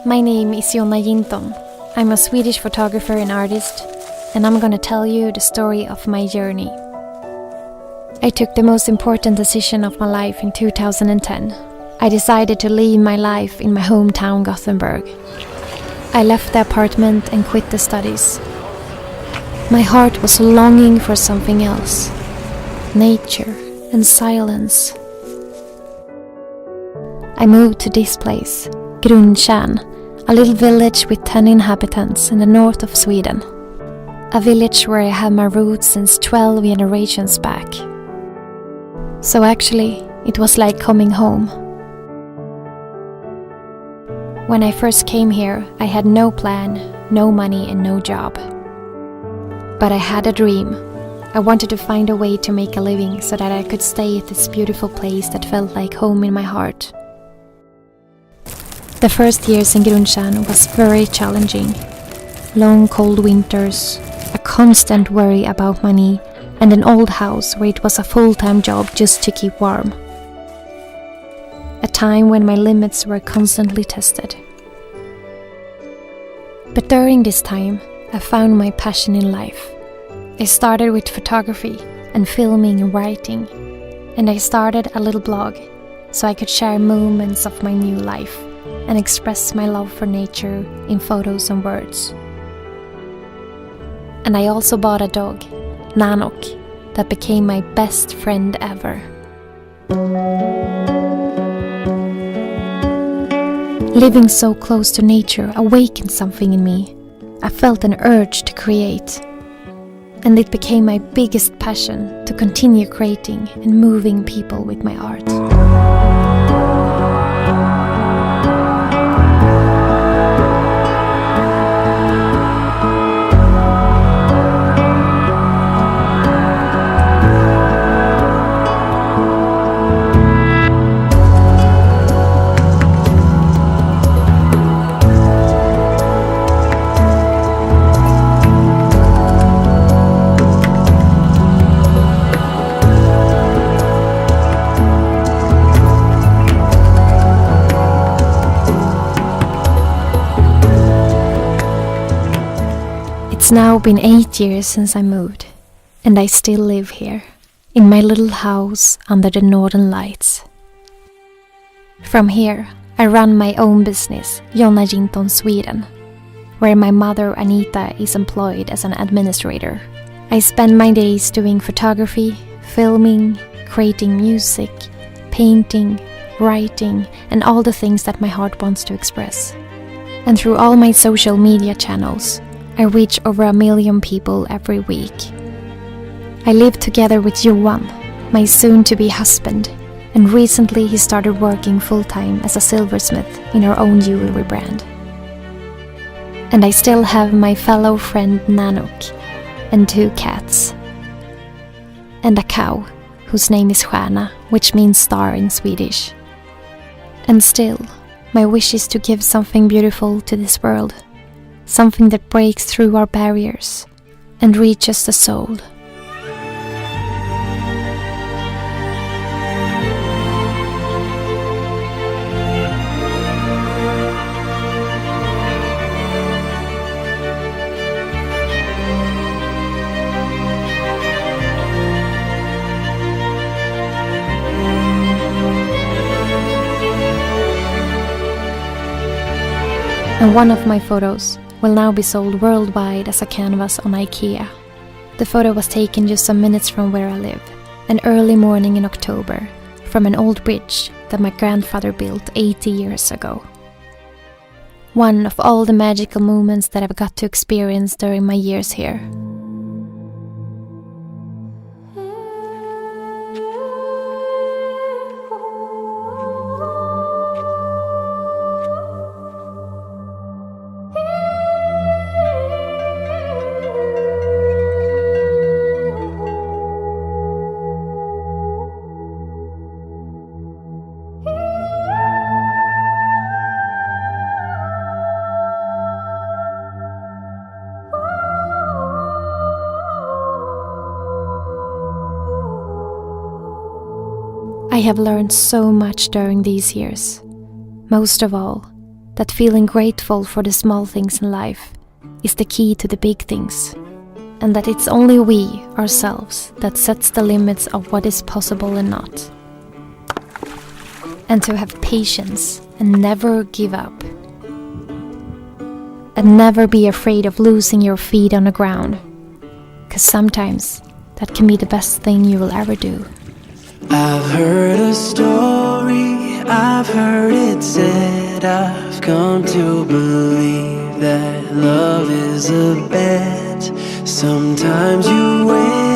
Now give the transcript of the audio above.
My name is Jonna Jinton. I'm a Swedish photographer and artist, and I'm gonna tell you the story of my journey. I took the most important decision of my life in 2010. I decided to leave my life in my hometown Gothenburg. I left the apartment and quit the studies. My heart was longing for something else. Nature and silence. I moved to this place, Grundtjärn, a little village with 10 inhabitants in the north of Sweden. A village where I have my roots since 12 generations back. So actually, it was like coming home. When I first came here, I had no plan, no money and no job. But I had a dream. I wanted to find a way to make a living so that I could stay at this beautiful place that felt like home in my heart. The first years in Grundtjärn was very challenging. Long cold winters, a constant worry about money, and an old house where it was a full-time job just to keep warm. A time when my limits were constantly tested. But during this time, I found my passion in life. I started with photography and filming and writing, and I started a little blog so I could share moments of my new life and express my love for nature in photos and words. And I also bought a dog, Nanok, that became my best friend ever. Living so close to nature awakened something in me. I felt an urge to create. And it became my biggest passion to continue creating and moving people with my art. It's now been 8 years since I moved, and I still live here, in my little house under the northern lights. From here, I run my own business, Jonna Jinton Sweden, where my mother Anita is employed as an administrator. I spend my days doing photography, filming, creating music, painting, writing, and all the things that my heart wants to express. And through all my social media channels, I reach over 1 million people every week. I live together with Johan, my soon-to-be husband, and recently he started working full-time as a silversmith in our own jewelry brand. And I still have my fellow friend Nanok, and 2 cats, and a cow, whose name is Stjärna, which means star in Swedish. And still, my wish is to give something beautiful to this world. Something that breaks through our barriers and reaches the soul. And one of my photos will now be sold worldwide as a canvas on IKEA. The photo was taken just some minutes from where I live, an early morning in October, from an old bridge that my grandfather built 80 years ago. One of all the magical moments that I've got to experience during my years here. I have learned so much during these years. Most of all, that feeling grateful for the small things in life is the key to the big things, and that it's only we, ourselves, that sets the limits of what is possible and not. And to have patience and never give up. And never be afraid of losing your feet on the ground, because sometimes that can be the best thing you will ever do. I've heard a story, I've heard it said, I've come to believe that love is a bet. Sometimes you win.